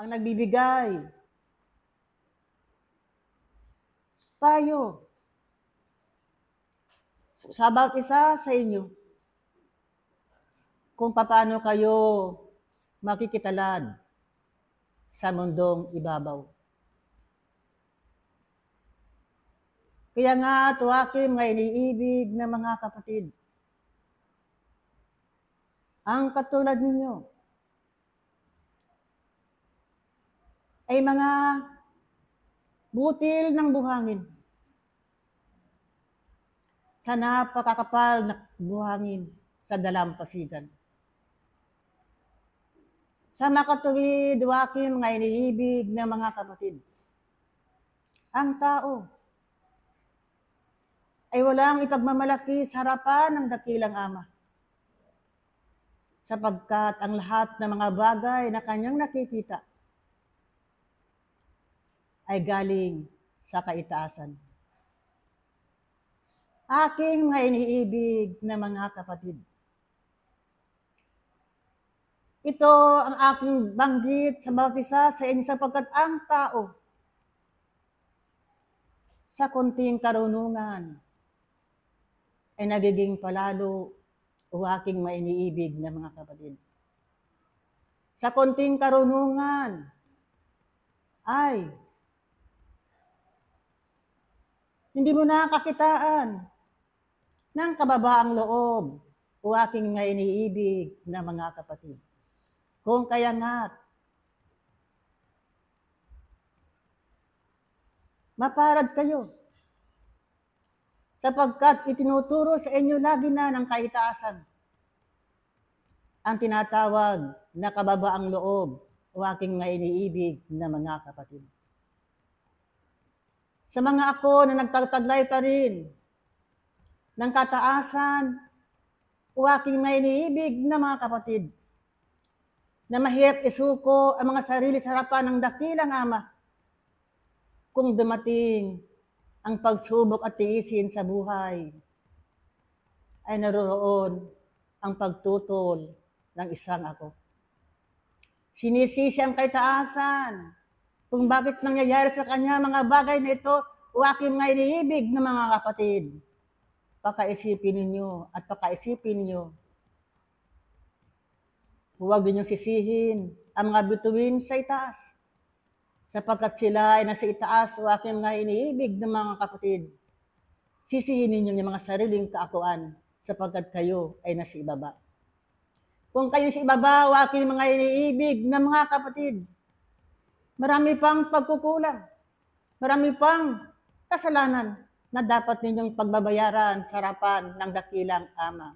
ang nagbibigay payo sa bawat isa sa inyo kung paano kayo makikitalad sa mundong ibabaw. Kaya nga, tuwakin mga iniibig na mga kapatid, ang katulad ninyo ay mga butil ng buhangin sa napakakapal na buhangin sa dalampasigan. Sa makatuwid, duwakin mga iniibig na mga kapatid, ang tao ay walang ipagmamalaki sa harapan ng dakilang Ama, sapagkat ang lahat ng mga bagay na kanyang nakikita ay galing sa kaitaasan. Aking mga iniibig na mga kapatid, ito ang aking banggit sa bawat isa sa inyo sapagkat ang tao sa konting karunungan ay nagiging palalo o aking mga iniibig na mga kapatid. Sa konting karunungan ay hindi mo nakakitaan ng kababaang loob o aking mga iniibig na mga kapatid. Kung kaya nga't maparad kayo sapagkat itinuturo sa inyo lagi na ng kaitaasan ang tinatawag na kababaang loob o aking mga iniibig na mga kapatid. Sa mga ako na nagtataglay pa rin ng kataasan o aking mga iniibig na mga kapatid, na mahirap isuko ang mga sarili sa harapan ng dakilang Ama kung dumating ang pagsubok at tiisin sa buhay, ay naroon ang pagtutol ng isang ako. Sinisisi ang kaitaasan kung bakit nangyayari sa kanya mga bagay na ito o aking mga iniibig na mga kapatid. Pakaisipin ninyo at pakaisipin ninyo. Huwag ninyong sisihin ang mga bituin sa itaas, sapagkat sila ay nasa itaas o aking mga iniibig ng mga kapatid. Sisihin ninyo yung mga sariling kaakuan, sapagkat kayo ay nasa ibaba. Kung kayo sa ibaba o aking mga iniibig ng mga kapatid, marami pang pagkukulang, marami pang kasalanan na dapat ninyong pagbabayaran sa harapan ng dakilang Ama.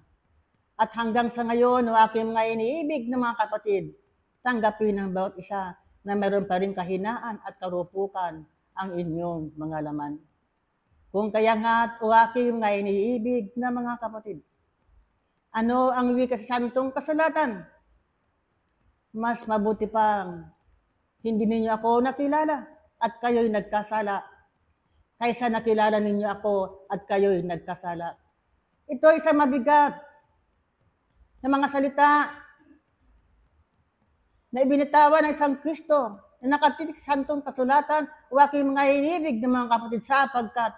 At hanggang sa ngayon, o aking mga iniibig na mga kapatid, tanggapin ng bawat isa na meron pa rin kahinaan at karupukan ang inyong mga laman. Kung kaya nga't o aking mga iniibig na mga kapatid, ano ang wika sa santong kasulatan? Mas mabuti pang hindi ninyo ako nakilala at kayo'y nagkasala, kaysa nakilala ninyo ako at kayo'y nagkasala. Ito ay isang mabigat na mga salita na ibinitawan ng isang Kristo na nakatitik sa santong kasulatan o aking mga inibig ng mga kapatid sapagkat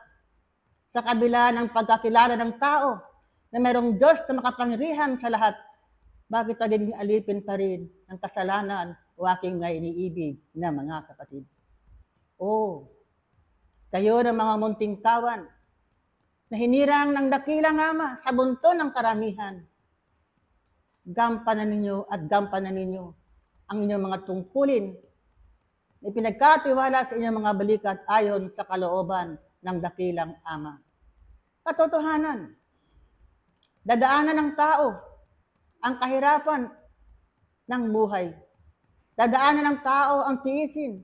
sa kabila ng pagkakilala ng tao na mayroong Diyos na makapangyarihan sa lahat, bakit naging alipin pa rin ang kasalanan o aking mga iniibig na mga kapatid? Kayo ng mga munting kawan na hinirang ng dakilang Ama sa bunton ng karamihan, gampanan ninyo at gampanan ninyo ang inyong mga tungkulin na ipinagkatiwala sa inyong mga balikat ayon sa kalooban ng dakilang Ama. Katotohanan, dadaanan ng tao ang kahirapan ng buhay. Dadaanan ng tao ang tiisin.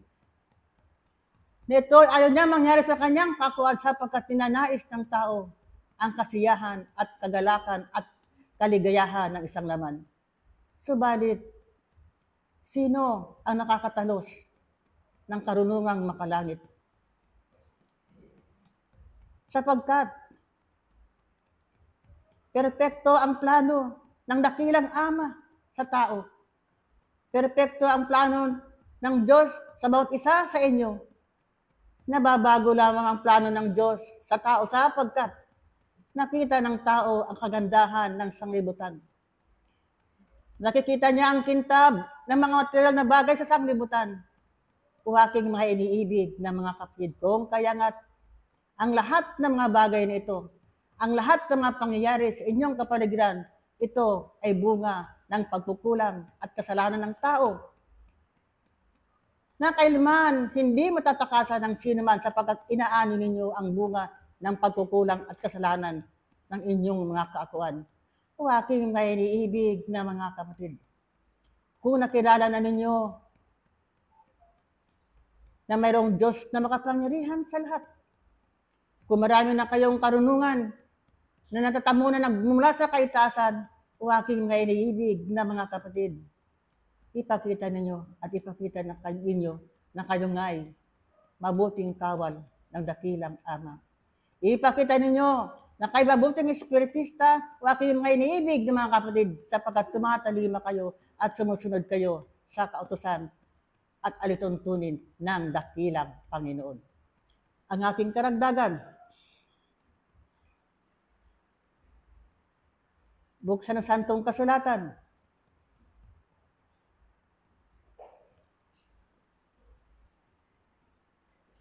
Nito ayaw niya mangyari sa kanyang kakuan sapagkat tinanais ng tao ang kasiyahan at kagalakan at kaligayahan ng isang laman. Subalit, sino ang nakakatalos ng karunungang makalangit? Sapagkat perpekto ang plano ng dakilang Ama sa tao. Perpekto ang plano ng Diyos sa bawat isa sa inyo. Nababago lamang ang plano ng Diyos sa tao sapagkat nakita ng tao ang kagandahan ng sanglibutan. Nakikita niya ang kintab ng mga material na bagay sa sanglibutan. O aking mga iniibig na mga kapatid kong, kaya nga ang lahat ng mga bagay na ito, ang lahat ng mga pangyayari sa inyong kapaligiran, ito ay bunga ng pagkukulang at kasalanan ng tao. Na kailanman hindi matatakasan ng sino man sapagkat inaani ninyo ang bunga ng pagkukulang at kasalanan ng inyong mga kaakuan. O aking mga iniibig na mga kapatid, kung nakilala na ninyo na mayroong Diyos na makapangyarihan sa lahat, kung marami na kayong karunungan na natatamunan nagmumula sa kaitaasan, o aking mga iniibig na mga kapatid, ipakita ninyo at ipakita na ninyo na kayo nga'y mabuting kawal ng dakilang Ama. Ipakita ninyo na kayo mabuting espiritista, o aking mga iniibig na mga kapatid, sapagkat tumatalima kayo at sumusunod kayo sa kautusan at alituntunin ng dakilang Panginoon. Ang aking karagdagan, buksan ng Santong Kasulatan,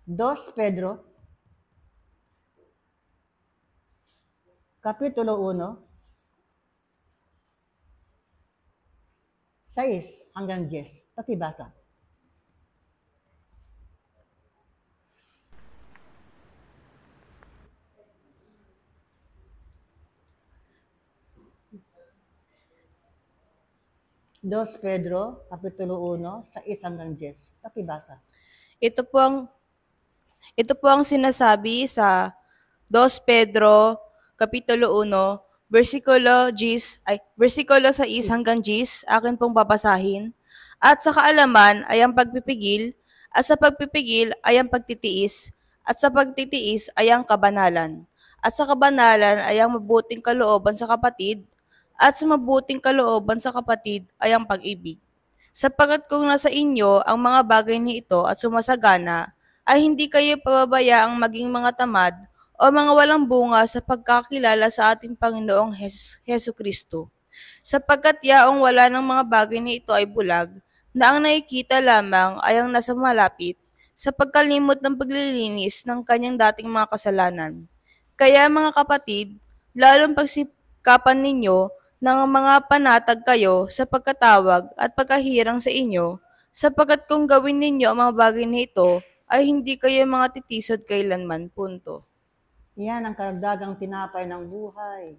Dos Pedro, Kapitulo 1, 6 hanggang 10. Pakibasa. Dos Pedro, Kapitulo 1, 6 hanggang 10. Pakibasa. Ito po ang sinasabi sa 2 Pedro Kapitulo 1, versikulo 6 hanggang 10, akin pong babasahin. At sa kaalaman ay ang pagpipigil, at sa pagpipigil ay ang pagtitiis, at sa pagtitiis ay ang kabanalan, at sa kabanalan ay ang mabuting kalooban sa kapatid, at sa mabuting kalooban sa kapatid ay ang pag-ibig. Sapagkat kung nasa inyo ang mga bagay ni ito at sumasagana, ay hindi kayo pababayaang maging mga tamad o mga walang bunga sa pagkakilala sa ating Panginoong Hesu Kristo. Sapagkat yaong wala ng mga bagay ni ito ay bulag, na ang nakikita lamang ay ang nasa malapit, sa pagkalimot ng paglilinis ng kanyang dating mga kasalanan. Kaya mga kapatid, lalong pagsikapan ninyo ng mga panatag kayo sa pagkatawag at pagkahirang sa inyo, sapagkat kung gawin ninyo ang mga bagay na ito, ay hindi kayo mga titisod kailanman. Punto. Iyan ang karagdagang tinapay ng buhay.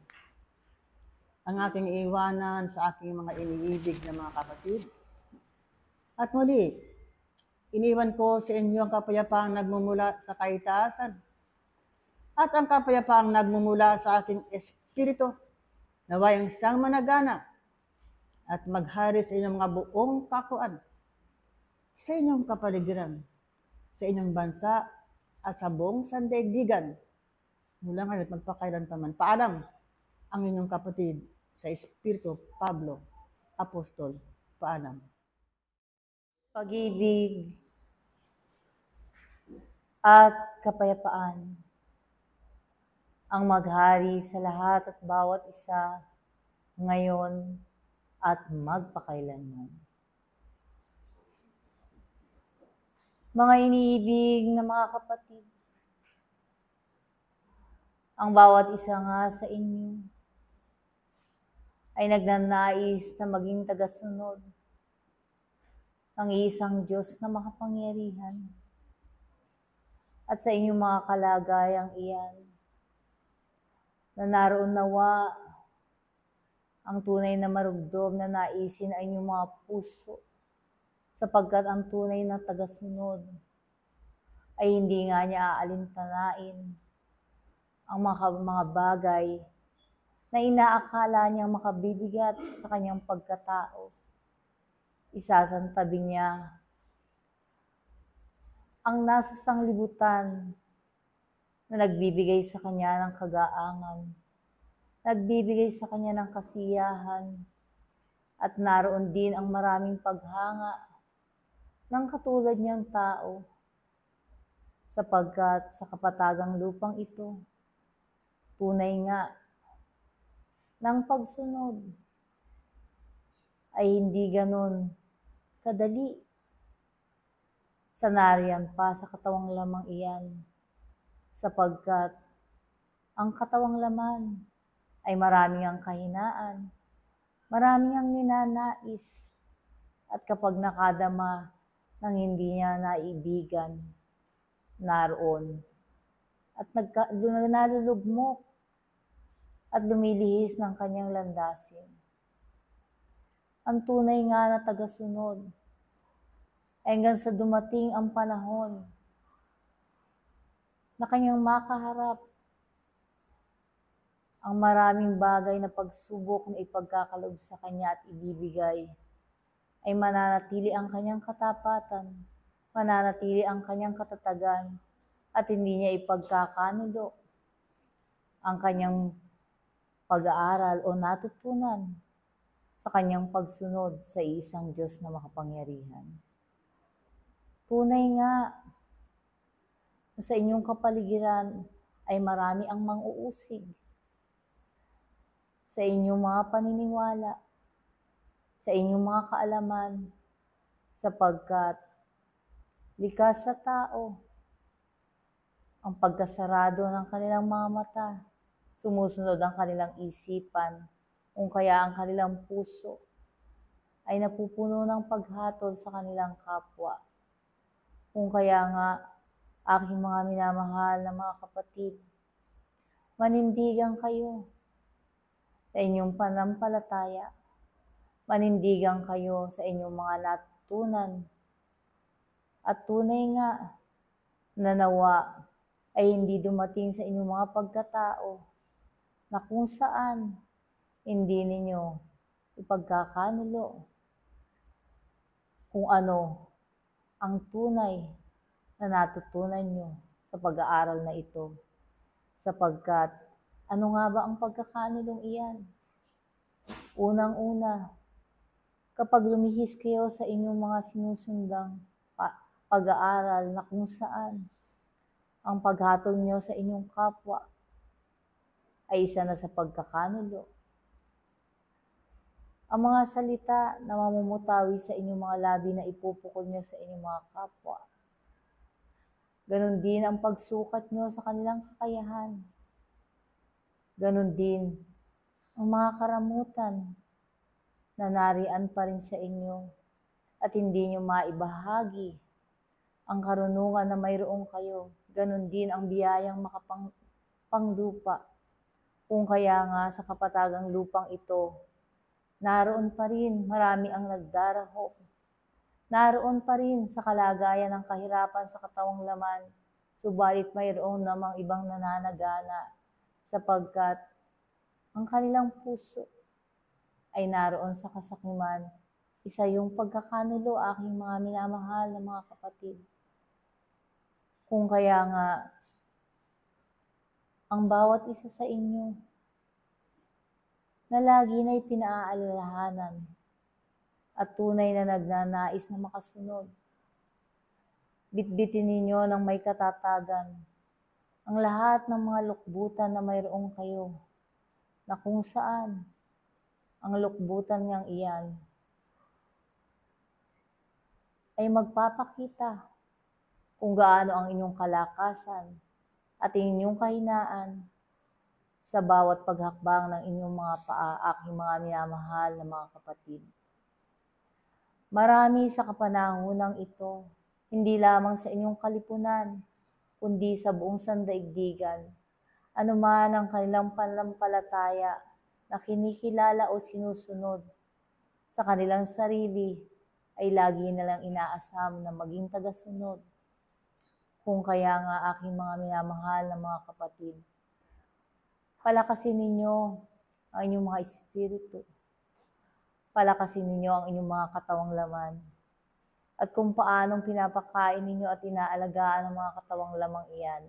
Ang aking iiwanan sa aking mga iniibig na mga kapatid. At muli, iniwan ko sa inyo ang kapayapaang nagmumula sa kaitaasan at ang kapayapaang nagmumula sa aking espiritu, naway ang siyang managana at maghari sa inyong mga buong kakuan, sa inyong kapaligiran, sa inyong bansa at sa buong sandaigdigan, mula ngayon at magpakailanpaman. Paalam ang inyong kapatid sa Espiritu Pablo, Apostol. Paalam. Pag-ibig at kapayapaan ang maghari sa lahat at bawat isa ngayon at magpakailanman. Mga iniibig na mga kapatid, ang bawat isa nga sa inyo ay nagnanais na maging tagasunod ng isang Diyos na makapangyarihan. At sa inyong mga kalagayang iyan, na naroon nawa ang tunay na marugdom na naisin ay inyong mga puso, sapagkat ang tunay na tagasunod ay hindi nga niya aalintanain ang mga bagay na inaakala niyang makabibigat sa kanyang pagkatao. Isasantabi niya ang nasa sanglibutan na nagbibigay sa kanya ng kagaangan, nagbibigay sa kanya ng kasiyahan, at naroon din ang maraming paghanga ng katulad niyang tao, sapagkat sa kapatagang lupang ito, tunay nga ng pagsunod ay hindi ganon kadali. Sanariyan pa sa katawang lamang iyan, sapagkat ang katawang laman ay maraming ang kahinaan, maraming ang ninanais, at kapag nakadama ng hindi niya naibigan, naroon at nalulugmok at lumilihis ng kanyang landasin. Ang tunay nga na tagasunod ay hanggang sa dumating ang panahon na kanyang makaharap ang maraming bagay na pagsubok na ipagkakalob sa kanya at ibibigay, ay mananatili ang kanyang katapatan, mananatili ang kanyang katatagan, at hindi niya ipagkakanulo ang kanyang pag-aaral o natutunan sa kanyang pagsunod sa isang Diyos na makapangyarihan. Tunay nga na sa inyong kapaligiran ay marami ang mang-uusig sa inyong mga paniniwala, sa inyong mga kaalaman, sapagkat likas sa tao ang pagkasarado ng kanilang mga mata, sumusunod ang kanilang isipan, kung kaya ang kanilang puso ay napupuno ng paghatol sa kanilang kapwa. Kung kaya nga, aking mga minamahal na mga kapatid, manindigan kayo sa inyong pananampalataya, manindigan kayo sa inyong mga natutunan, at tunay nga na nawa ay hindi dumating sa inyong mga pagkatao na kung saan hindi ninyo ipagkakanulo kung ano ang tunay na natutunan nyo sa pag-aaral na ito, sapagkat ano nga ba ang pagkakanulong iyan? Unang-una, kapag lumihis kayo sa inyong mga sinusundang pag-aaral na kung saan ang paghatol nyo sa inyong kapwa ay isa na sa pagkakanulo. Ang mga salita na mamumutawi sa inyong mga labi na ipupukol nyo sa inyong mga kapwa, ganon din ang pagsukat nyo sa kanilang kakayahan. Ganon din ang mga karamutan na nariyan pa rin sa inyo at hindi nyo maibahagi ang karunungan na mayroong kayo. Ganon din ang biyayang makapanglupa. Kung kaya nga sa kapatagang lupang ito, naroon pa rin marami ang nagdarahop. Naroon pa rin sa kalagayan ng kahirapan sa katawang laman, subalit mayroon namang ibang nananagana, sapagkat ang kanilang puso ay naroon sa kasakiman. Isa yung pagkakanulo, aking mga minamahal na mga kapatid. Kung kaya nga, ang bawat isa sa inyo na lagi na'y pinaalalahanan at tunay na nagnanais na makasunod, bitbitin ninyo ng may katatagan ang lahat ng mga lukbutan na mayroong kayo, na kung saan ang lukbutan niyang iyan ay magpapakita kung gaano ang inyong kalakasan at inyong kahinaan sa bawat paghakbang ng inyong mga paa, aking mga minamahal na mga kapatid. Marami sa kapanahonang ito, hindi lamang sa inyong kalipunan, kundi sa buong sandaigdigan, anuman ang kanilang pananampalataya na kinikilala o sinusunod sa kanilang sarili, ay lagi nilang inaasam na maging tagasunod. Kung kaya nga, aking mga minamahal na mga kapatid, palakasin ninyo ang inyong mga espiritu. Palakasin ninyo ang inyong mga katawang laman. At kung paanong pinapakain ninyo at inaalagaan ang mga katawang lamang iyan,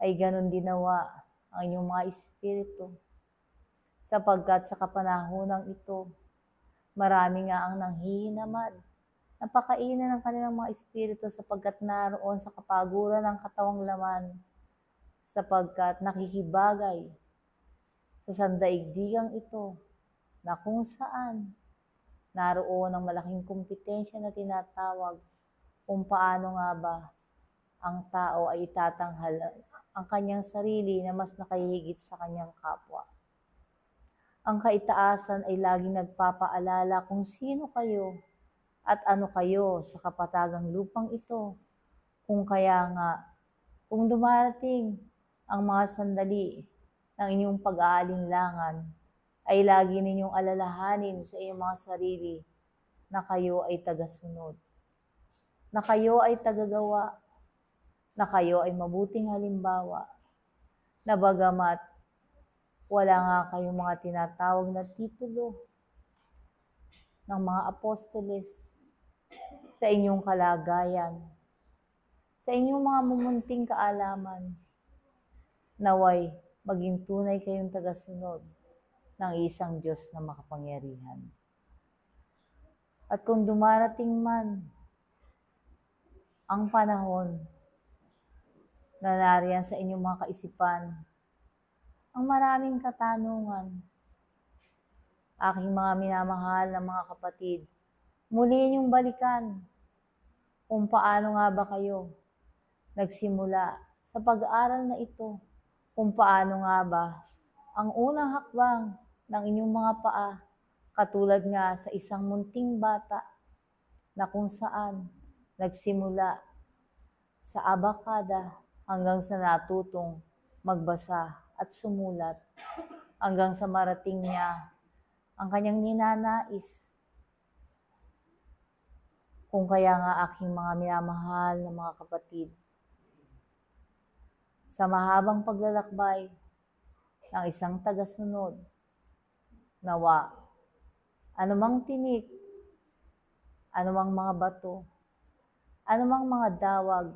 ay ganon din nawa ang inyong mga espiritu. Sapagkat sa kapanahonang ito, marami nga ang nanghihinamad Napakainan ng kanilang mga espiritu sapagkat naroon sa kapaguran ng katawang laman, sapagkat nakikibagay sa sandaigdigang ito na kung saan naroon ang malaking kompetensya na tinatawag kung paano nga ba ang tao ay itatanghal ang kanyang sarili na mas nakahihigit sa kanyang kapwa. Ang kaitaasan ay laging nagpapaalala kung sino kayo at ano kayo sa kapatagang lupang ito. Kung kaya nga, kung dumarating ang mga sandali ng inyong pag-aalinlangan, ay lagi ninyong alalahanin sa inyong mga sarili na kayo ay tagasunod, na kayo ay tagagawa, na kayo ay mabuting halimbawa, na bagamat wala nga kayong mga tinatawag na titulo ng mga apostoles sa inyong kalagayan, sa inyong mga mumunting kaalaman, naway maging tunay kayong tagasunod ng isang Diyos na makapangyarihan. At kung dumarating man ang panahon na nariyan sa inyong mga kaisipan, ang maraming katanungan, aking mga minamahal na mga kapatid, muli ninyong balikan kung paano nga ba kayo nagsimula sa pag-aaral na ito, kung paano nga ba ang unang hakbang ng inyong mga paa, katulad nga sa isang munting bata na kung saan nagsimula sa abakada hanggang sa natutong magbasa at sumulat, hanggang sa marating niya ang kanyang ninanais. Kung kaya nga aking mga minamahal na mga kapatid, sa mahabang paglalakbay ng isang tagasunod, nawa, anumang tinik, anumang mga bato, anumang mga dawag,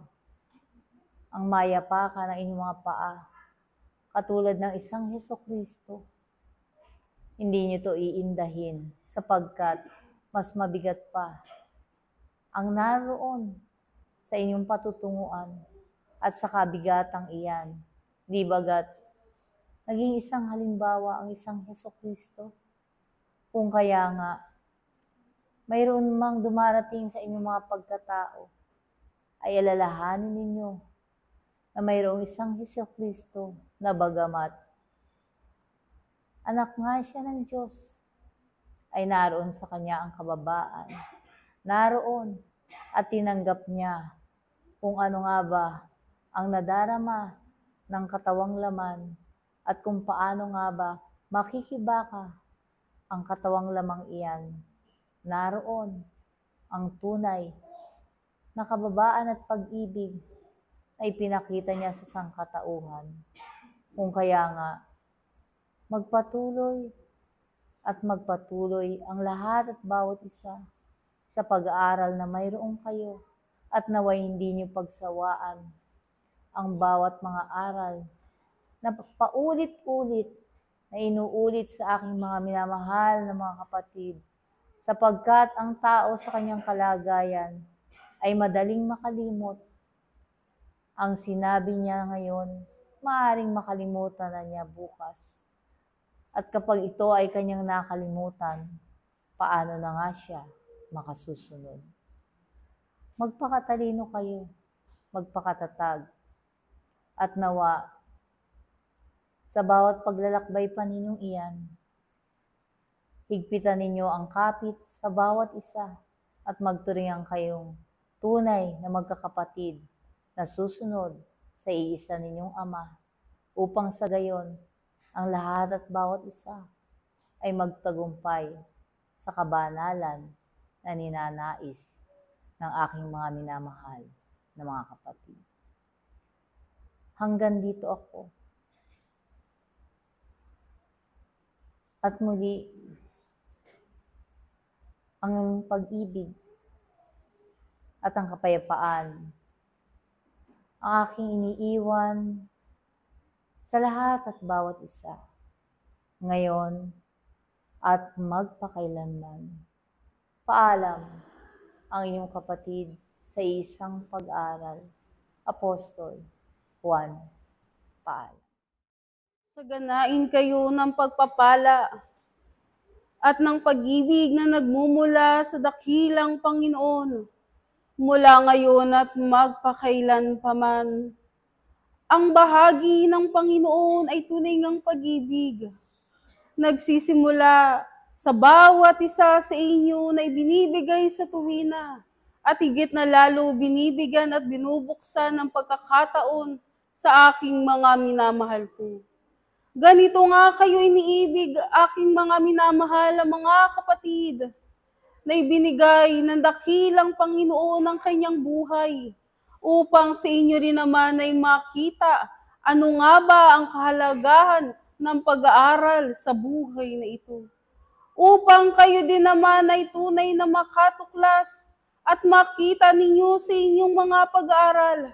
ang mayapakan ng inyong mga paa, katulad ng isang Hesukristo, hindi niyo to iindahin sapagkat mas mabigat pa ang naroon sa inyong patutunguan at sa kabigatang iyan. Di bagat naging isang halimbawa ang isang Hesukristo? Kung kaya nga, mayroon mang dumarating sa inyong mga pagkatao, ay alalahanin ninyo na mayroong isang Hesukristo na bagamat anak nga siya ng Diyos, ay naroon sa kanya ang kababaan. Naroon at tinanggap niya kung ano nga ba ang nadarama ng katawang laman at kung paano nga ba makikibaka ang katawang lamang iyan. Naroon ang tunay na kababaan at pag-ibig na ipinakita niya sa sangkatauhan. Kung kaya nga, magpatuloy at magpatuloy ang lahat at bawat isa sa pag-aaral na mayroong kayo at naway hindi niyo pagsawaan ang bawat mga aral na paulit-ulit na inuulit sa aking mga minamahal na mga kapatid, sapagkat ang tao sa kanyang kalagayan ay madaling makalimot. Ang sinabi niya ngayon, maaaring makalimutan na niya bukas. At kapag ito ay kanyang nakalimutan, paano na nga siya makasusunod? Magpakatalino kayo, magpakatatag, at nawa, sa bawat paglalakbay pa ninyong iyan, higpitan ninyo ang kapit sa bawat isa at magturingan kayong tunay na magkakapatid na susunod sa iisa ninyong Ama, upang sa gayon, ang lahat at bawat isa ay magtagumpay sa kabanalan na ninanais ng aking mga minamahal na mga kapatid. Hanggang dito ako. At muli, ang pag-ibig at ang kapayapaan ang aking iniiwan sa lahat at bawat isa, ngayon at magpakailanman. Paalam ang inyong kapatid sa isang pag-aral. Apostol Juan. Paalam. Saganain kayo ng pagpapala at ng pag-ibig na nagmumula sa dakilang Panginoon, mula ngayon at magpakailan paman. Ang bahagi ng Panginoon ay tunay ngang pag-ibig. Nagsisimula sa bawat isa sa inyo na ibinibigay sa tuwina at higit na lalo binibigyan at binubuksan ng pagkakataon sa aking mga minamahal ko. Ganito nga kayo iniibig, aking mga minamahal ang mga kapatid, na ibinigay ng dakilang Panginoon ang kanyang buhay, upang sa inyo rin naman ay makita ano nga ba ang kahalagahan ng pag-aaral sa buhay na ito. Upang kayo din naman ay tunay na makatuklas at makita ninyo sa inyong mga pag-aaral,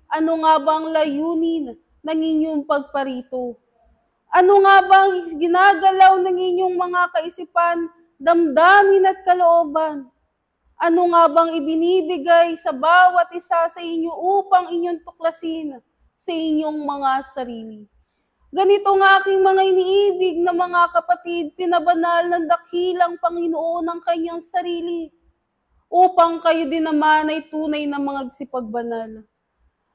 ano nga ba ang layunin ng inyong pagparito. Ano nga ba ang ginagalaw ng inyong mga kaisipan, damdamin at kalooban? Ano nga bang ibinibigay sa bawat isa sa inyo upang inyong tuklasin sa inyong mga sarili? Ganito nga aking mga iniibig na mga kapatid, pinabanal ng dakilang Panginoon ang kanyang sarili, upang kayo din naman ay tunay na magsipagbanal.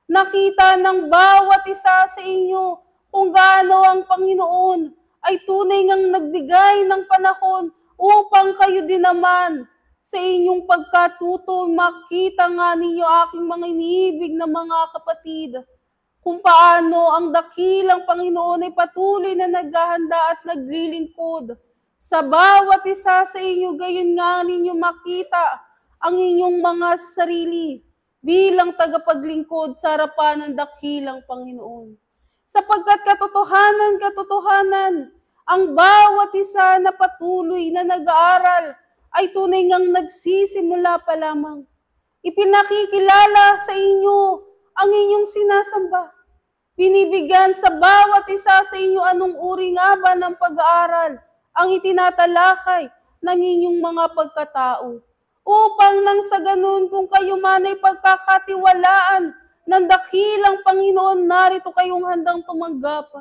Nakita ng bawat isa sa inyo kung gaano ang Panginoon ay tunay ngang nagbigay ng panahon upang kayo din naman sa inyong pagkatuto, makita nga ninyo aking mga iniibig na mga kapatid, kung paano ang dakilang Panginoon ay patuloy na naghahanda at naglilingkod sa bawat isa sa inyo, gayon nga ninyo makita ang inyong mga sarili bilang tagapaglingkod sa harapan ng dakilang Panginoon. Sapagkat katotohanan, ang bawat isa na patuloy na nag-aaral ay tunay ngang nagsisimula pa lamang. Ipinakikilala sa inyo ang inyong sinasamba. Binibigyan sa bawat isa sa inyo anong uri nga ba ng pag-aaral ang itinatalakay ng inyong mga pagkatao. Upang nang sa ganun, kung kayo man ay pagkakatiwalaan ng dakilang Panginoon, narito kayong handang tumanggap.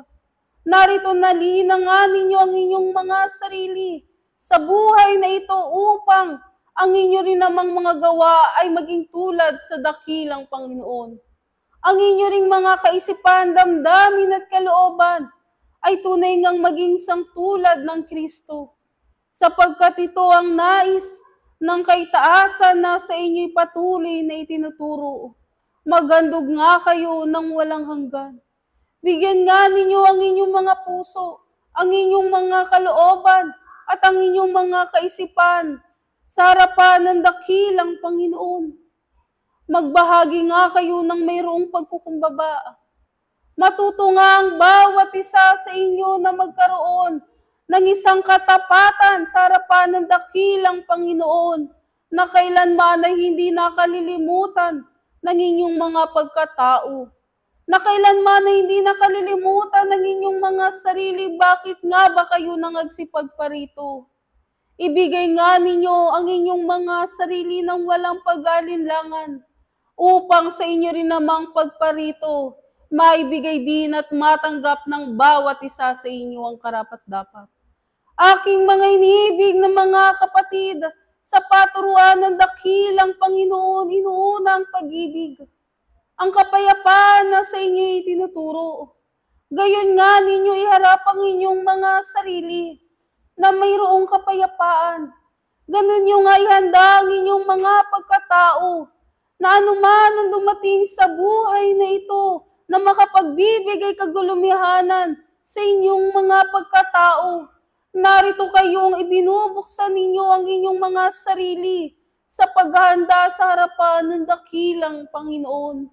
Narito nalina nga ninyo ang inyong mga sarili sa buhay na ito upang ang inyo rin namang mga gawa ay maging tulad sa dakilang Panginoon. Ang inyo ring mga kaisipan, damdamin at kalooban ay tunay ngang maging sangtulad ng Kristo, sapagkat ito ang nais ng kaitaasan na sa inyo'y patuloy na itinuturo. Magandog nga kayo ng walang hanggan. Bigyan nga ninyo ang inyong mga puso, ang inyong mga kalooban, at ang inyong mga kaisipan sa harapan ng dakilang Panginoon. Magbahagi nga kayo ng mayroong pagkukumbaba. Matuto nga ang bawat isa sa inyo na magkaroon ng isang katapatan sa harapan ng dakilang Panginoon, na kailanman ay hindi nakalilimutan ng inyong mga pagkatao, na kailanman ay hindi nakalilimutan ng inyong mga sarili. Bakit nga ba kayo nangagsipagparito? Ibigay nga ninyo ang inyong mga sarili ng walang pag-alinlangan, upang sa inyo rin namang pagparito, maibigay din at matanggap ng bawat isa sa inyo ang karapat-dapat. Aking mga iniibig na mga kapatid, sa paturuan ng dakilang Panginoon, inuuna ang pag-ibig, ang kapayapaan na sa inyo itinuturo. Gayon nga ninyo iharap ang inyong mga sarili na mayroong kapayapaan. Ganon nyo nga ihanda ang inyong mga pagkatao, na anuman ang dumating sa buhay na ito, na makapagbibigay kagulumihanan sa inyong mga pagkatao. Narito kayong ibinubuksan ninyo ang inyong mga sarili sa paghahanda sa harapan ng dakilang Panginoon.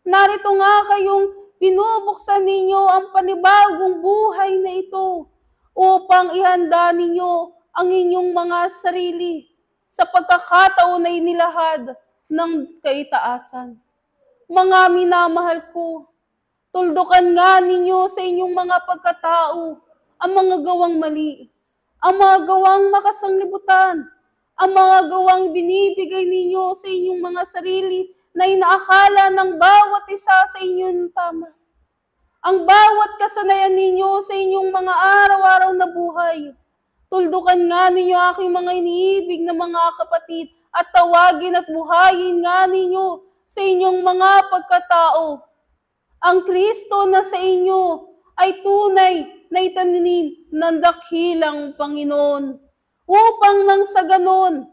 Narito nga kayong binubuksan ninyo ang panibagong buhay na ito upang ihanda ninyo ang inyong mga sarili sa pagkakataon na inilahad ng kaitaasan. Mga minamahal ko, tuldukan nga ninyo sa inyong mga pagkatao ang mga gawang mali, ang mga gawang makasanglibutan, ang mga gawang binibigay ninyo sa inyong mga sarili na inaakala ng bawat isa sa inyong tama. Ang bawat kasanayan ninyo sa inyong mga araw-araw na buhay. Tuldukan nga ninyo aking mga iniibig na mga kapatid at tawagin at buhayin nga ninyo sa inyong mga pagkatao. Ang Kristo na sa inyo ay tunay na itananim ng dakilang Panginoon. Upang nang sa ganon,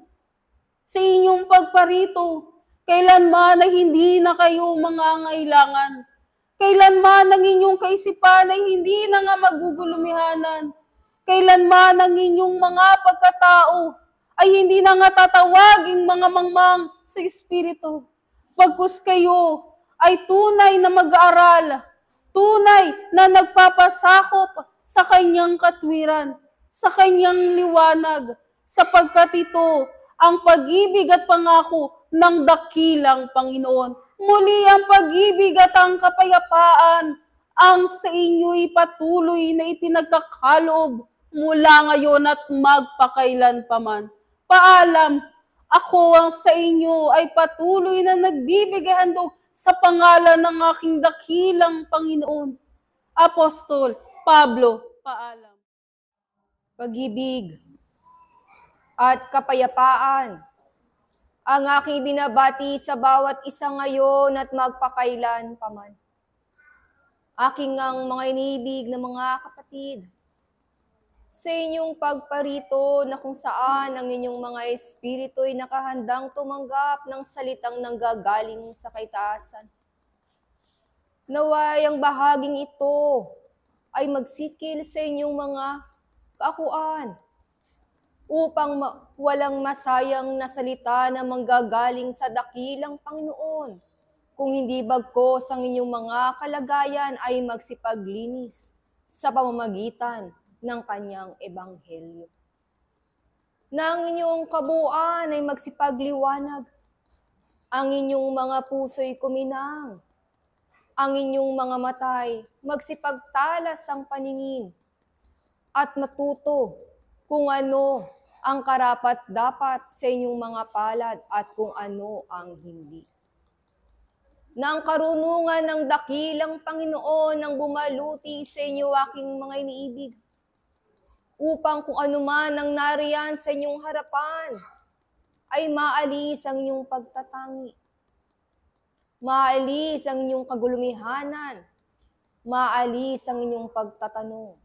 sa inyong pagparito, kailanman ay hindi na kayo mangangailangan. Kailanman ang inyong kaisipan ay hindi na nga magugulumihanan. Kailanman ang inyong mga pagkatao ay hindi na nga tatawaging mga mangmang sa Espiritu. Pagkus kayo ay tunay na mag-aaral, tunay na nagpapasakop sa kanyang katwiran, sa kanyang liwanag, sapagkat ito ang pag-ibig at pangako ng dakilang Panginoon. Muli ang pag-ibig at ang kapayapaan ang sa inyo'y patuloy na ipinagkakaloob mula ngayon at magpakailan paman. Paalam, ako ang sa inyo ay patuloy na nagbibigay handog sa pangalan ng aking dakilang Panginoon. Apostol Pablo, paalam. Pag-ibig at kapayapaan ang aking binabati sa bawat isa ngayon at magpakailan paman. Aking ang mga iniibig na mga kapatid, sa inyong pagparito na kung saan ang inyong mga espiritu ay nakahandang tumanggap ng salitang nanggagaling sa kaitaasan. Naway ang bahaging ito ay magsikil sa inyong mga kaakuan upang walang masayang na salita na manggagaling sa dakilang Panginoon, kung hindi bagkos ang inyong mga kalagayan ay magsipaglinis sa pamamagitan ng kanyang ebanghelyo. Na ang inyong kabuuan ay magsipagliwanag, ang inyong mga puso'y kuminang, ang inyong mga matay magsipagtalas ang paningin, at matuto kung ano ang karapat-dapat sa inyong mga palad at kung ano ang hindi. Na ang karunungan ng dakilang Panginoon ang bumaluti sa inyo aking mga iniibig, upang kung ano man ang nariyan sa inyong harapan, ay maalis ang inyong pagtatangi, maalis ang inyong kagulumihanan, maalis ang inyong pagtatanong,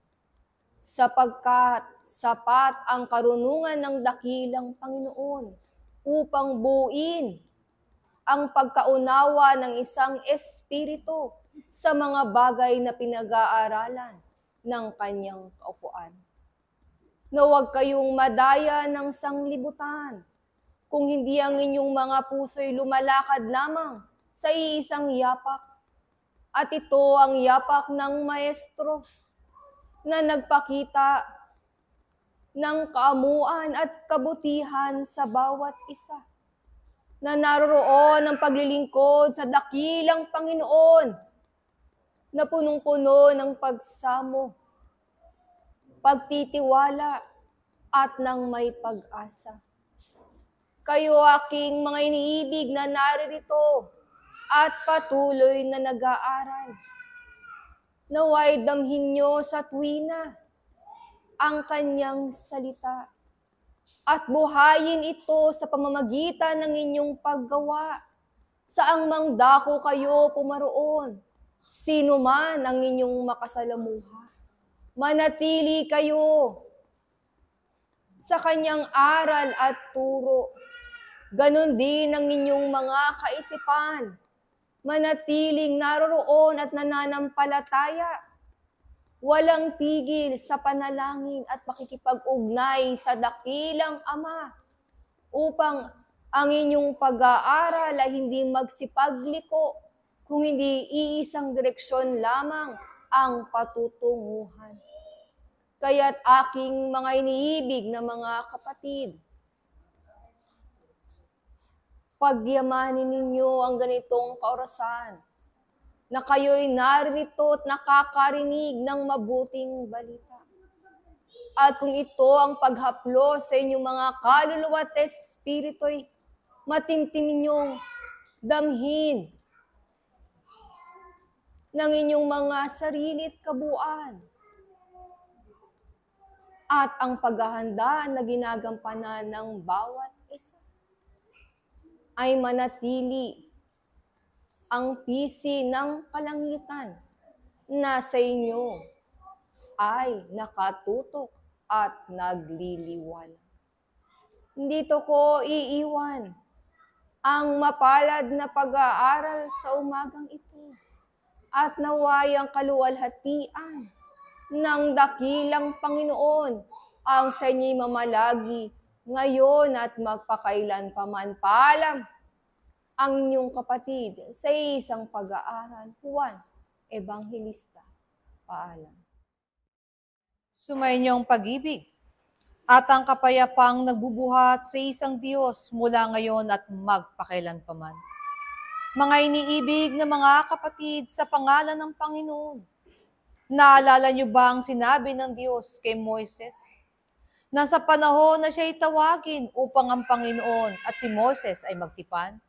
sapagkat sapat ang karunungan ng dakilang Panginoon upang buuin ang pagkaunawa ng isang espiritu sa mga bagay na pinag-aaralan ng kanyang kaupuan. Na huwag kayong madaya ng sanglibutan, kung hindi ang inyong mga puso'y lumalakad lamang sa iisang yapak. At ito ang yapak ng Maestro na nagpakita ng kaamuan at kabutihan sa bawat isa. Na naroroon ang paglilingkod sa dakilang Panginoon na punong-puno ng pagsamo, pagtitiwala at ng may pag-asa. Kayo aking mga iniibig na naririto at patuloy na nag-aaral. Naway damhin nyo sa tuwina ang kanyang salita at buhayin ito sa pamamagitan ng inyong paggawa. Saang mang dako kayo pumaroon, sino man ang inyong makasalamuha. Manatili kayo sa kanyang aral at turo. Ganon din ang inyong mga kaisipan. Manatiling naroroon at nananampalataya. Walang tigil sa panalangin at pakikipag-ugnay sa dakilang Ama upang ang inyong pag-aaral ay hindi magsipagliko kung hindi iisang direksyon lamang ang patutunguhan. Kaya't aking mga iniibig na mga kapatid, pagyamanin ninyo ang ganitong kaorasan na kayo'y naririto at nakakarinig ng mabuting balita. At kung ito ang paghaplo sa inyong mga kaluluwa at espirito'y matimtim ninyong damhin ng inyong mga sarili at kabuuan. At ang paghahanda na ginagampanan ng bawat isa ay manatili ang pisi ng kalangitan na sa inyo ay nakatutok at nagliliwanag. Dito ko iiwan ang mapalad na pag-aaral sa umagang ito at naway ang kaluwalhatian ng dakilang Panginoon ang sa inyo'y mamalagi ngayon at magpakailan paman. Paalam ang inyong kapatid sa isang pag-aaral, Juan Evangelista. Paalam. Sumayinyong pag-ibig at ang kapayapang nagbubuhat sa isang Diyos mula ngayon at magpakailanpaman. Mga iniibig na mga kapatid sa pangalan ng Panginoon, naalala niyo ba ang sinabi ng Diyos kay Moises? Na sa panahon na siya'y tawagin upang ang Panginoon at si Moises ay magtipan?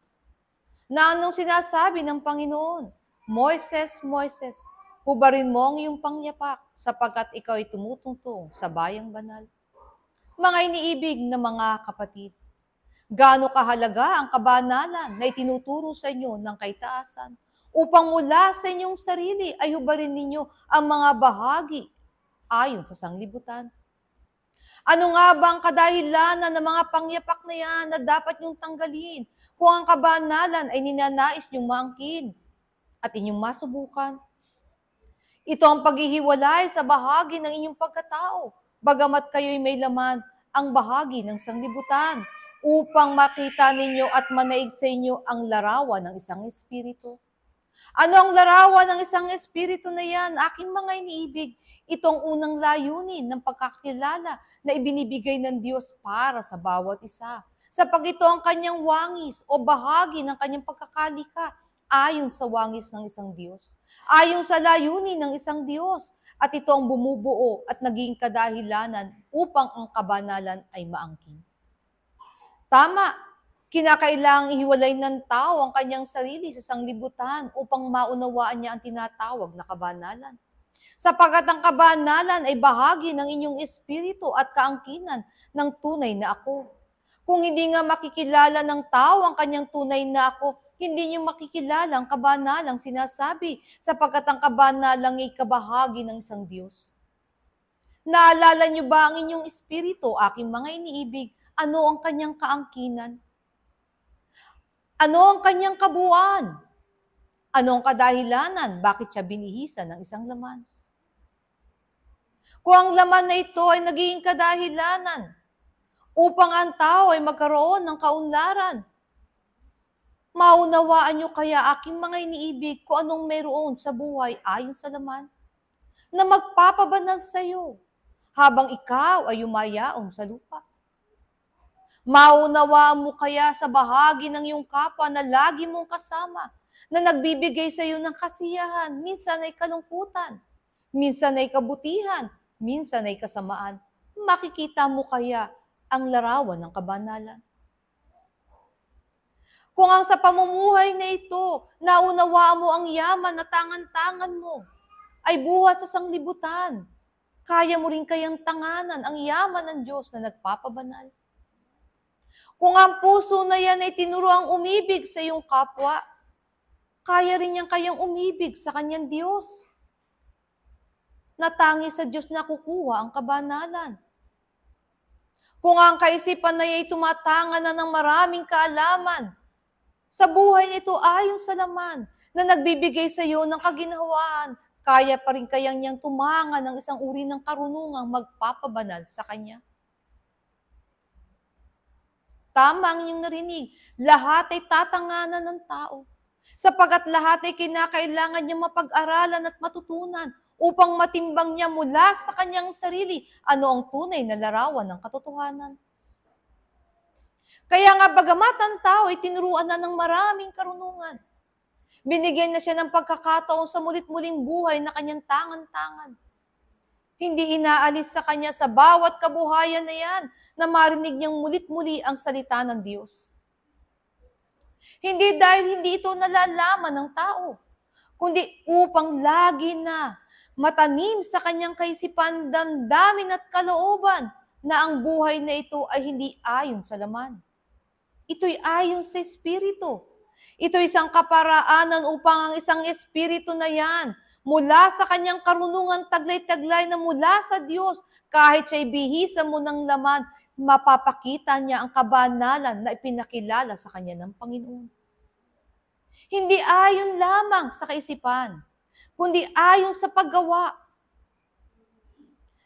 Na anong sinasabi ng Panginoon? Moises, Moises, hubarin mo ang iyong pangyapak sapagkat ikaw ay tumutungtong sa bayang banal. Mga iniibig na mga kapatid, gaano kahalaga ang kabanalan na itinuturo sa inyo ng kaitaasan upang mula sa inyong sarili ay hubarin ninyo ang mga bahagi ayon sa sanglibutan. Ano nga ba ang kadahilanan ng mga pangyapak na yan na dapat niyong tanggalin kung ang kabanalan ay ninanais niyong maangkin at inyong masubukan? Ito ang paghihiwalay sa bahagi ng inyong pagkatao, bagamat kayo'y may laman ang bahagi ng sanglibutan upang makita ninyo at manaig sa inyo ang larawan ng isang espiritu. Ano ang larawan ng isang espiritu na yan? Aking mga iniibig, itong unang layunin ng pagkakilala na ibinibigay ng Diyos para sa bawat isa. Sapag ito ang kanyang wangis o bahagi ng kanyang pagkakalika ayon sa wangis ng isang Diyos. Ayon sa layunin ng isang Diyos. At ito ang bumubuo at naging kadahilanan upang ang kabanalan ay maangkin. Tama, kinakailangang ihiwalay ng tao ang kanyang sarili sa sanglibutan upang maunawaan niya ang tinatawag na kabanalan. Sapagkat ang kabanalan ay bahagi ng inyong espiritu at kaangkinan ng tunay na ako. Kung hindi nga makikilala ng tao ang kanyang tunay na ako, hindi niyo makikilala ang kabanalang sinasabi sapagkat ang kabanalang ay kabahagi ng isang Diyos. Naalala niyo ba ang inyong espiritu, aking mga iniibig, ano ang kanyang kaangkinan? Ano ang kanyang kabuuan? Ano ang kadahilanan? Bakit siya binihisan ng isang laman? Kung ang laman na ito ay naging kadahilanan upang ang tao ay magkaroon ng kaunlaran, maunawaan niyo kaya aking mga iniibig kung anong mayroon sa buhay ayon sa laman na magpapabanal sa iyo habang ikaw ay yumayaon sa lupa. Maunawaan mo kaya sa bahagi ng iyong kapwa na lagi mong kasama na nagbibigay sa iyo ng kasiyahan, minsan ay kalungkutan, minsan ay kabutihan, minsan ay kasamaan. Makikita mo kaya ang larawan ng kabanalan. Kung ang sa pamumuhay na ito, naunawaan mo ang yaman na tangan-tangan mo, ay buhat sa sanglibutan, kaya mo rin kayang tanganan ang yaman ng Diyos na nagpapabanal. Kung ang puso na yan ay tinuruang umibig sa iyong kapwa, kaya rin niyang kayang umibig sa kanyang Diyos. Natangi sa Diyos na kukuha ang kabanalan. Kung ang kaisipan na ay tumatangan na ng maraming kaalaman, sa buhay nito ayon sa laman na nagbibigay sa iyo ng kaginhawaan, kaya pa rin kayang niyang tumangan ng isang uri ng karunungang magpapabanal sa kanya. Tama ang inyong narinig, lahat ay tatanganan ng tao, sapagkat lahat ay kinakailangan niya mapag-aralan at matutunan upang matimbang niya mula sa kanyang sarili ano ang tunay na larawan ng katotohanan. Kaya nga bagamat ang tao ay tinuruan na ng maraming karunungan, binigyan na siya ng pagkakataon sa mulit-muling buhay na kanyang tangan-tangan. Hindi inaalis sa kanya sa bawat kabuhayan na yan na marinig niyang mulit-muli ang salita ng Diyos. Hindi dahil hindi ito nalalaman ng tao, kundi upang lagi na matanim sa kanyang kaisipan, damdamin at kalooban na ang buhay na ito ay hindi ayon sa laman. Ito'y ayon sa Espiritu. Ito'y isang kaparaanan upang ang isang Espiritu na yan mula sa kanyang karunungan taglay-taglay na mula sa Diyos, kahit siya'y bihisa mo ng laman, mapapakita niya ang kabanalan na ipinakilala sa kanya ng Panginoon. Hindi ayon lamang sa kaisipan, kundi ayon sa paggawa.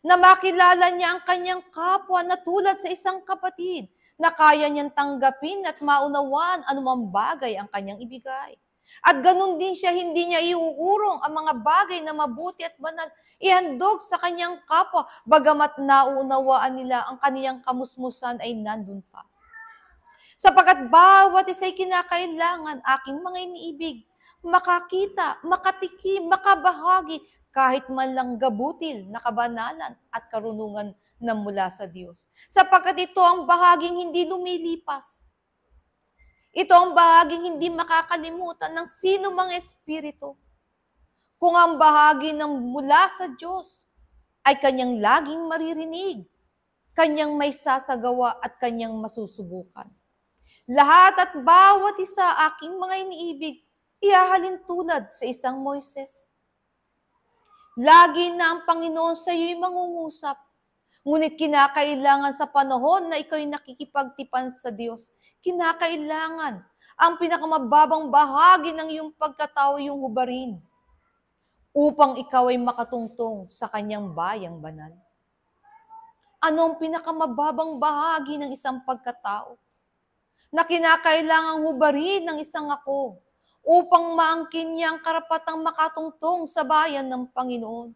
Na makilala niya ang kanyang kapwa na tulad sa isang kapatid, na kaya niyang tanggapin at maunawaan anumang bagay ang kanyang ibigay. At ganun din siya, hindi niya iuurong ang mga bagay na mabuti at banal, ihandog sa kanyang kapwa, bagamat nauunawaan nila ang kaniyang kamusmusan ay nandun pa. Sapagkat bawat isa'y kinakailangan, aking mga iniibig, makakita, makatikim, makabahagi, kahit man lang gabutil na kabanalan at karunungan na mula sa Diyos. Sapagkat ito ang bahaging hindi lumilipas. Ito ang bahaging hindi makakalimutan ng sino mang espiritu. Kung ang bahagi ng mula sa Diyos ay kanyang laging maririnig, kanyang may sasagawa at kanyang masusubukan. Lahat at bawat isa aking mga iniibig, ihahalin tulad sa isang Moises. Lagi na ang Panginoon sa iyo'y mangungusap, ngunit kinakailangan sa panahon na ikaw'y nakikipagtipan sa Diyos, kinakailangan ang pinakamababang bahagi ng iyong pagkatao yung hubarin upang ikaw ay makatungtong sa kanyang bayang banal. Ano ang pinakamababang bahagi ng isang pagkatao na kinakailangang hubarin ng isang ako upang maangkin niya ang karapatang makatungtong sa bayan ng Panginoon?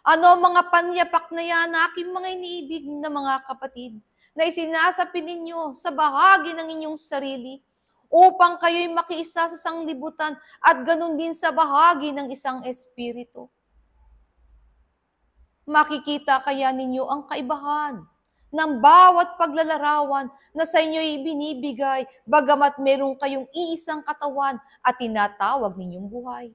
Ano ang mga panyapak na yan, aking mga iniibig na mga kapatid, na isinasapi ninyo sa bahagi ng inyong sarili upang kayo'y makiisa sa sanglibutan at ganun din sa bahagi ng isang espiritu? Makikita kaya ninyo ang kaibahan ng bawat paglalarawan na sa inyo'y binibigay, bagamat meron kayong iisang katawan at tinatawag ninyong buhay.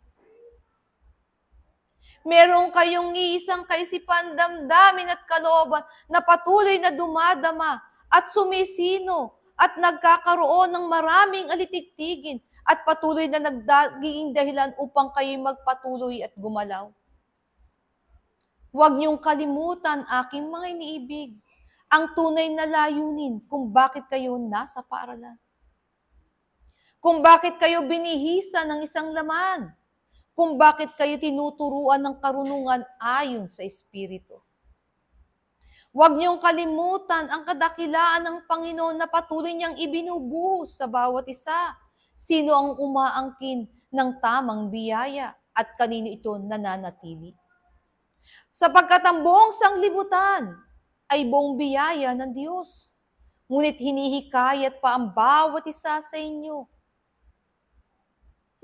Meron kayong iisang kaisipan, damdamin at kalooban na patuloy na dumadama at sumisino at nagkakaroon ng maraming alitigtigin at patuloy na nagiging dahilan upang kayo'y magpatuloy at gumalaw. Huwag niyong kalimutan, aking mga iniibig, ang tunay na layunin kung bakit kayo nasa paaralan. Kung bakit kayo binihisa ng isang laman. Kung bakit kayo tinuturuan ng karunungan ayon sa Espiritu. Huwag niyong kalimutan ang kadakilaan ng Panginoon na patuloy niyang ibinubuhos sa bawat isa. Sino ang umaangkin ng tamang biyaya at kanino ito nananatili. Sapagkat ang buong sanglibutan ay buong biyaya ng Diyos. Ngunit hinihikayat pa ang bawat isa sa inyo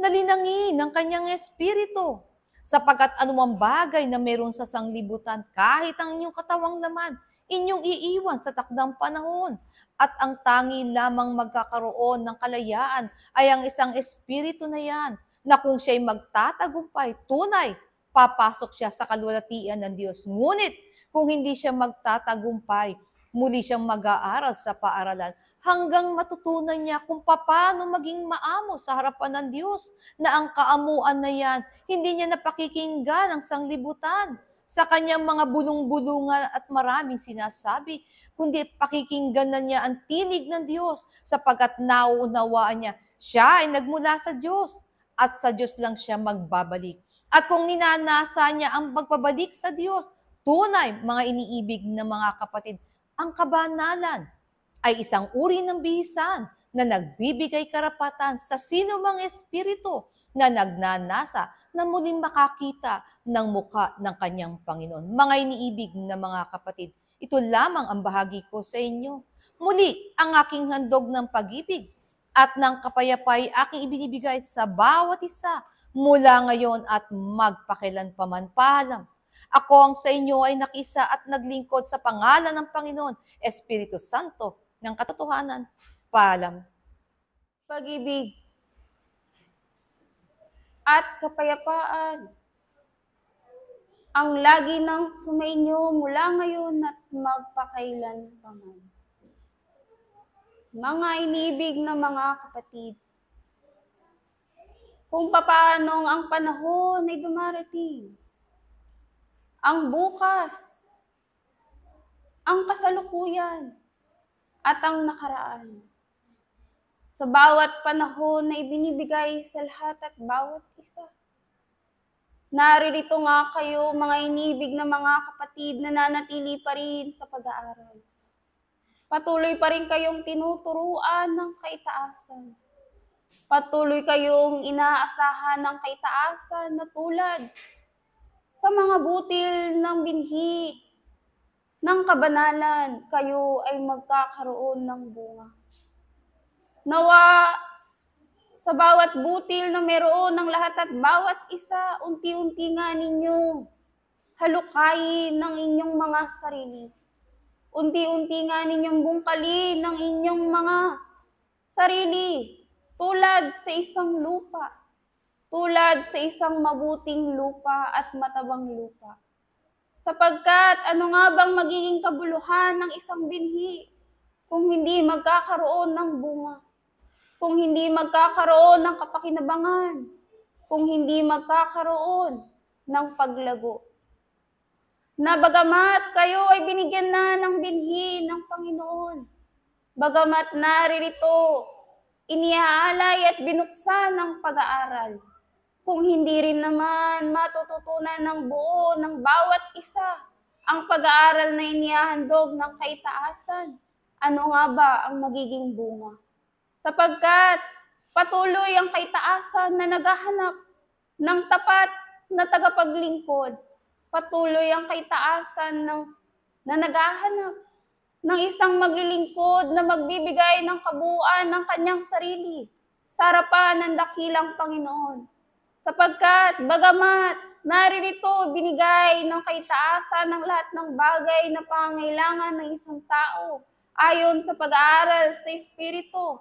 nalinangin ng kanyang espiritu, sapagkat anumang bagay na meron sa sanglibutan, kahit ang inyong katawang laman, inyong iiwan sa takdang panahon, at ang tangi lamang magkakaroon ng kalayaan ay ang isang espiritu na yan, na kung siya'y magtatagumpay, tunay, papasok siya sa kalwalatian ng Diyos. Ngunit, kung hindi siya magtatagumpay, muli siyang mag-aaral sa paaralan, hanggang matutunan niya kung paano maging maamo sa harapan ng Diyos, na ang kaamuan na yan, hindi niya napakikinggan ang sanglibutan sa kanyang mga bulong-bulungan at maraming sinasabi, kundi pakikinggan na niya ang tinig ng Diyos, sapagkat nauunawaan niya, siya ay nagmula sa Diyos, at sa Diyos lang siya magbabalik. At kung ninanasa niya ang pagbabalik sa Diyos, tunay, mga iniibig na mga kapatid, ang kabanalan ay isang uri ng bihisan na nagbibigay karapatan sa sino mang espiritu na nagnanasa na muling makakita ng mukha ng kanyang Panginoon. Mga iniibig na mga kapatid, ito lamang ang bahagi ko sa inyo. Muli, ang aking handog ng pag-ibig at ng kapayapay aking ibinibigay sa bawat isa mula ngayon at magpakailanpaman. Paalam. Ako ang sa inyo ay nakisa at naglingkod sa pangalan ng Panginoon, Espiritu Santo, ng katotohanan. Paalam. Pag-ibig at kapayapaan ang lagi nang sumainyo mula ngayon at magpakailanpaman. Mga iniibig na mga kapatid, kung papaanong ang panahon ay dumarating, ang bukas, ang kasalukuyan, at ang nakaraan. Sa bawat panahon na ibinibigay sa lahat at bawat isa. Naririto nga kayo, mga inibig na mga kapatid, na nanatili pa rin sa pag-aaral. Patuloy pa rin kayong tinuturuan ng kaitaasan. Patuloy kayong inaasahan ng kaitaasan na tulad sa mga butil ng binhi ng kabanalan, kayo ay magkakaroon ng bunga. Nawa sa bawat butil na meron ng lahat at bawat isa, unti-unti nga ninyo halukayin ng inyong mga sarili. Unti-unti nga ninyong bungkalin ng inyong mga sarili tulad sa isang lupa, tulad sa isang mabuting lupa at matabang lupa. Sapagkat ano nga bang magiging kabuluhan ng isang binhi kung hindi magkakaroon ng bunga? Kung hindi magkakaroon ng kapakinabangan, kung hindi magkakaroon ng paglago. Na bagamat kayo ay binigyan na ng binhi ng Panginoon, bagamat naririto, iniaalay at binuksan ng pag-aaral, kung hindi rin naman matututunan ng buo ng bawat isa ang pag-aaral na inihahandog ng kaitaasan, ano nga ba ang magiging bunga? Sapagkat patuloy ang kaitaasan na naghahanap ng tapat na tagapaglingkod. Patuloy ang kaitaasan na naghahanap ng isang maglilingkod na magbibigay ng kabuuan ng kanyang sarili sa harapan ng dakilang Panginoon. Sapagkat bagamat naririto binigay ng kaitaasan ng lahat ng bagay na pangangailangan ng isang tao ayon sa pag-aaral sa Espiritu,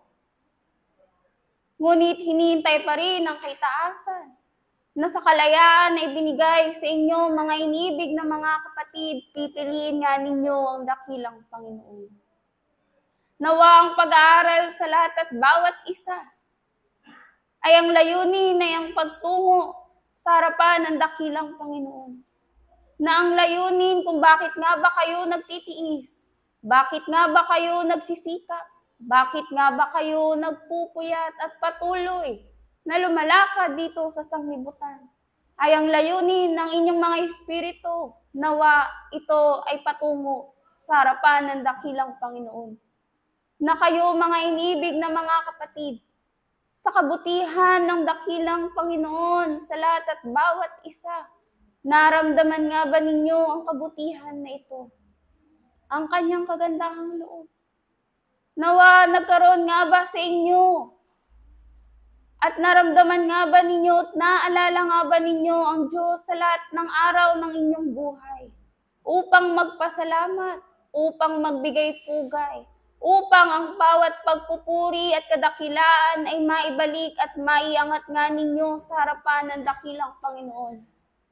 ngunit hinihintay pa rin ang kaitaasan na sa kalayaan na ibinigay sa inyo, mga inibig na mga kapatid, pipiliin nga ninyo ang dakilang Panginoon. Nawa ang pag-aaral sa lahat at bawat isa ay ang layunin ay ang pagtungo sa harapan ng dakilang Panginoon. Na ang layunin kung bakit nga ba kayo nagtitiis, bakit nga ba kayo nagsisikap, bakit nga ba kayo nagpupuyat at patuloy na lumalakad dito sa sanglibutan? Ay ang layunin ng inyong mga espiritu, nawa ito ay patungo sa harapan ng dakilang Panginoon. Na kayo mga inibig na mga kapatid, sa kabutihan ng dakilang Panginoon sa lahat at bawat isa, naramdaman nga ba ninyo ang kabutihan na ito? Ang kanyang kagandahang loob. Nawa nagkaroon nga ba sa inyo at naramdaman nga ba ninyo at naalala nga ba ninyo ang Diyos sa lahat ng araw ng inyong buhay upang magpasalamat, upang magbigay pugay, upang ang bawat pagpupuri at kadakilaan ay maibalik at maiangat nga ninyo sa harapan ng dakilang Panginoon.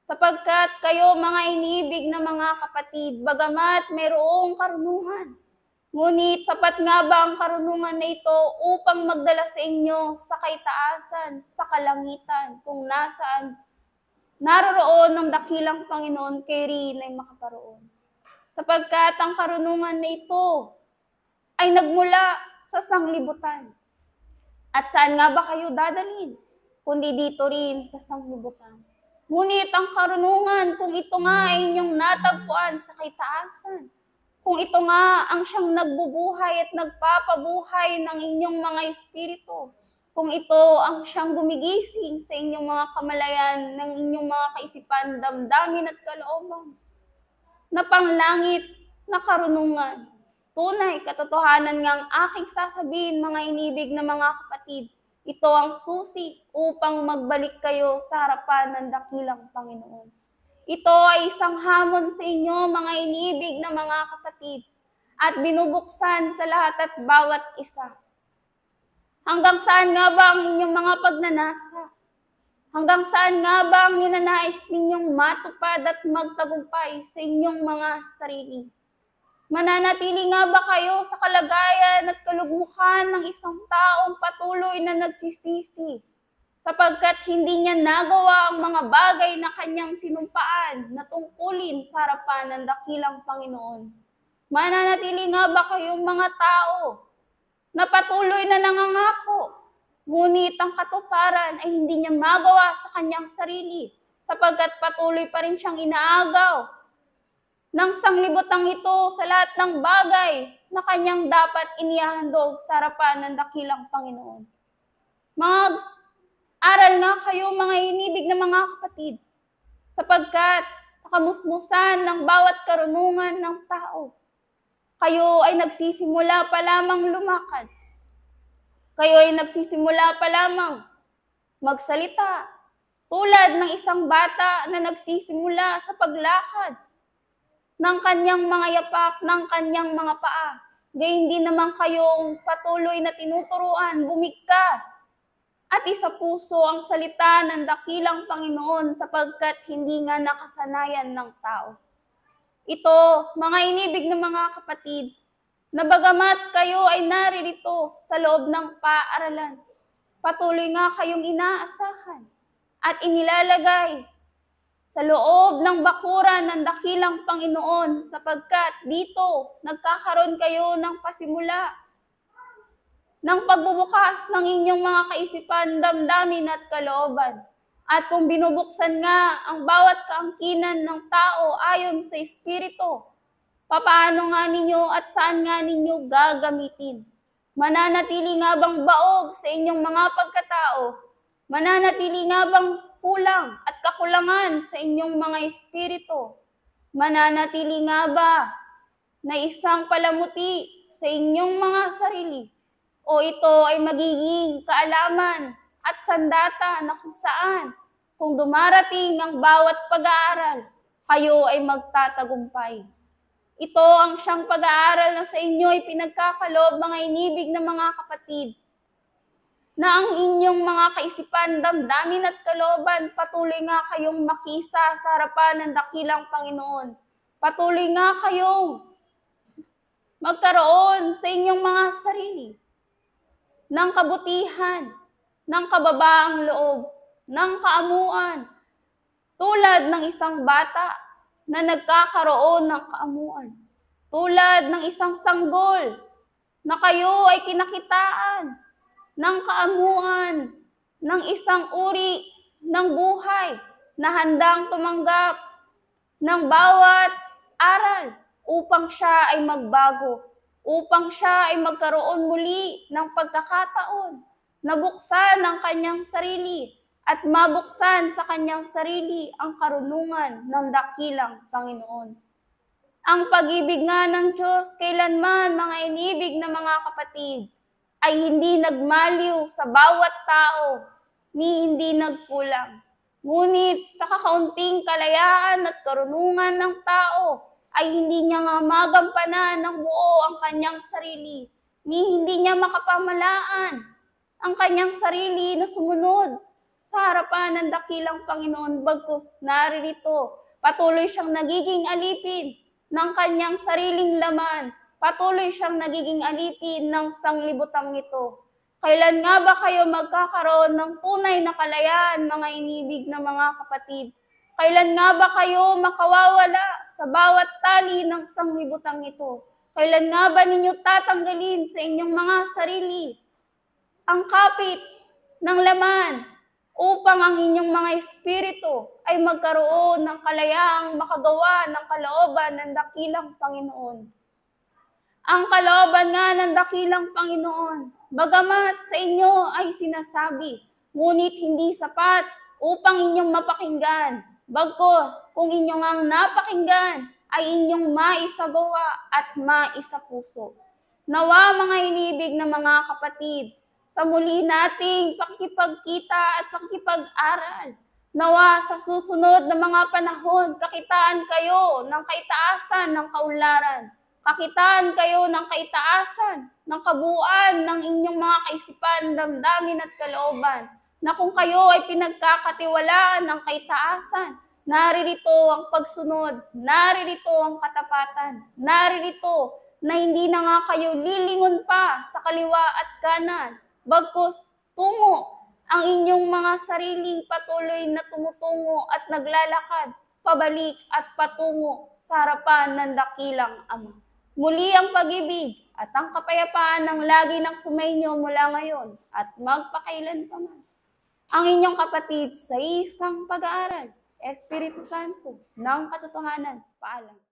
Sapagkat kayo mga inibig na mga kapatid, bagamat mayroong karunungan, ngunit sapat nga ba ang karunungan na ito upang magdala sa inyo sa kaitaasan, sa kalangitan, kung nasaan naroroon ng dakilang Panginoon, kay rin ay makaparoon. Sapagkat ang karunungan na ito ay nagmula sa sanglibutan. At saan nga ba kayo dadalhin? Kundi dito rin sa sanglibutan. Ngunit ang karunungan, kung ito nga ay inyong natagpuan sa kaitaasan, kung ito nga ang siyang nagbubuhay at nagpapabuhay ng inyong mga espiritu, kung ito ang siyang gumigising sa inyong mga kamalayan, ng inyong mga kaisipan, damdamin at kalooban, na panglangit na karunungan, tunay, katotohanan nga ang aking sasabihin, mga inibig na mga kapatid, ito ang susi upang magbalik kayo sa harapan ng dakilang Panginoon. Ito ay isang hamon sa inyo, mga iniibig na mga kapatid, at binubuksan sa lahat at bawat isa. Hanggang saan nga ba ang inyong mga pagnanasa? Hanggang saan nga ba ang ninanais ninyong matupad at magtagumpay sa inyong mga sarili? Mananatili nga ba kayo sa kalagayan at kalugmukan ng isang taong patuloy na nagsisisi sapagkat hindi niya nagawa ang mga bagay na kanyang sinumpaan na tungkulin sa harapan ng dakilang Panginoon? Mananatili nga ba kayong mga tao na patuloy na nangangako, ngunit ang katuparan ay hindi niya magawa sa kanyang sarili sapagkat patuloy pa rin siyang inaagaw ng sanglibutang ito sa lahat ng bagay na kanyang dapat inihahandog sa harapan ng dakilang Panginoon? Mag-aral nga kayo, mga inibig na mga kapatid, sapagkat sa kamusmusan ng bawat karunungan ng tao, kayo ay nagsisimula pa lamang lumakad. Kayo ay nagsisimula pa lamang magsalita tulad ng isang bata na nagsisimula sa paglakad ng kanyang mga yapak, ng kanyang mga paa. Gayun din naman kayong patuloy na tinuturuan, bumigkas at isa puso ang salita ng dakilang Panginoon sapagkat hindi nga nakasanayan ng tao. Ito, mga inibig ng mga kapatid, na bagamat kayo ay naririto sa loob ng paaralan, patuloy nga kayong inaasahan at inilalagay sa loob ng bakuran ng dakilang Panginoon sapagkat dito nagkakaroon kayo ng pasimula ng pagbubukas ng inyong mga kaisipan, damdamin at kalooban. At kung binubuksan nga ang bawat kaangkinan ng tao ayon sa Espiritu, papaano nga ninyo at saan nga ninyo gagamitin? Mananatili nga bang baog sa inyong mga pagkatao? Mananatili nga bang kulang at kakulangan sa inyong mga espiritu? Mananatili nga ba na isang palamuti sa inyong mga sarili? O ito ay magiging kaalaman at sandata na kung saan, kung dumarating ang bawat pag-aaral, kayo ay magtatagumpay? Ito ang siyang pag-aaral na sa inyo ay pinagkakaloob, mga inibig na mga kapatid, na ang inyong mga kaisipan, damdamin at kalooban, patuloy nga kayong makisa sa harapan ng dakilang Panginoon. Patuloy nga kayong magkaroon sa inyong mga sarili ng kabutihan, ng kababaang loob, ng kaamuan, tulad ng isang bata na nagkakaroon ng kaamuan, tulad ng isang sanggol na kayo ay kinakitaan ng kaamuan ng isang uri ng buhay na handang tumanggap ng bawat aral upang siya ay magbago, upang siya ay magkaroon muli ng pagkakataon na buksan ang kanyang sarili at mabuksan sa kanyang sarili ang karunungan ng dakilang Panginoon. Ang pag-ibig nga ng Diyos kailanman, mga inibig na mga kapatid, ay hindi nagmaliw sa bawat tao, ni hindi nagkulang. Ngunit sa kakaunting kalayaan at karunungan ng tao, ay hindi niya nga magampanan ng buo ang kanyang sarili, ni hindi niya makapamalaan ang kanyang sarili na sumunod sa harapan ng dakilang Panginoon. Bagkus naririto, patuloy siyang nagiging alipin ng kanyang sariling laman, patuloy siyang nagiging alipin ng sanglibutang ito. Kailan nga ba kayo magkakaroon ng tunay na kalayaan, mga inibig na mga kapatid? Kailan nga ba kayo makawawala sa bawat tali ng sanglibutang ito? Kailan nga ba ninyo tatanggalin sa inyong mga sarili ang kapit ng laman upang ang inyong mga espiritu ay magkaroon ng kalayaang makagawa ng kalooban ng dakilang Panginoon? Ang kalooban nga ng dakilang Panginoon, bagamat sa inyo ay sinasabi, ngunit hindi sapat upang inyong mapakinggan. Bagkus, kung inyong ang napakinggan, ay inyong maisagawa at maisapuso. Nawa, mga inibig na mga kapatid, sa muli nating pakikipagkita at pakikipag-aral, Nawa sa susunod na mga panahon, kakitaan kayo ng kaitaasan ng kaunlaran. Kakitaan kayo ng kaitaasan ng kabuuan ng inyong mga kaisipan, damdamin at kalooban. Na kung kayo ay pinagkakatiwalaan ng kaitaasan, naririto ang pagsunod, naririto ang katapatan, naririto na hindi na nga kayo lilingon pa sa kaliwa at kanan, bagkus tungo ang inyong mga sarili patuloy na tumutungo at naglalakad, pabalik at patungo sa harapan ng dakilang Ama. Muli ang pag-ibig at ang kapayapaan ng lagi ng sumainyo mula ngayon at magpakailanpaman. Ang inyong kapatid sa isang pag-aaral, Espiritu Santo, ng katotohanan. Paalam.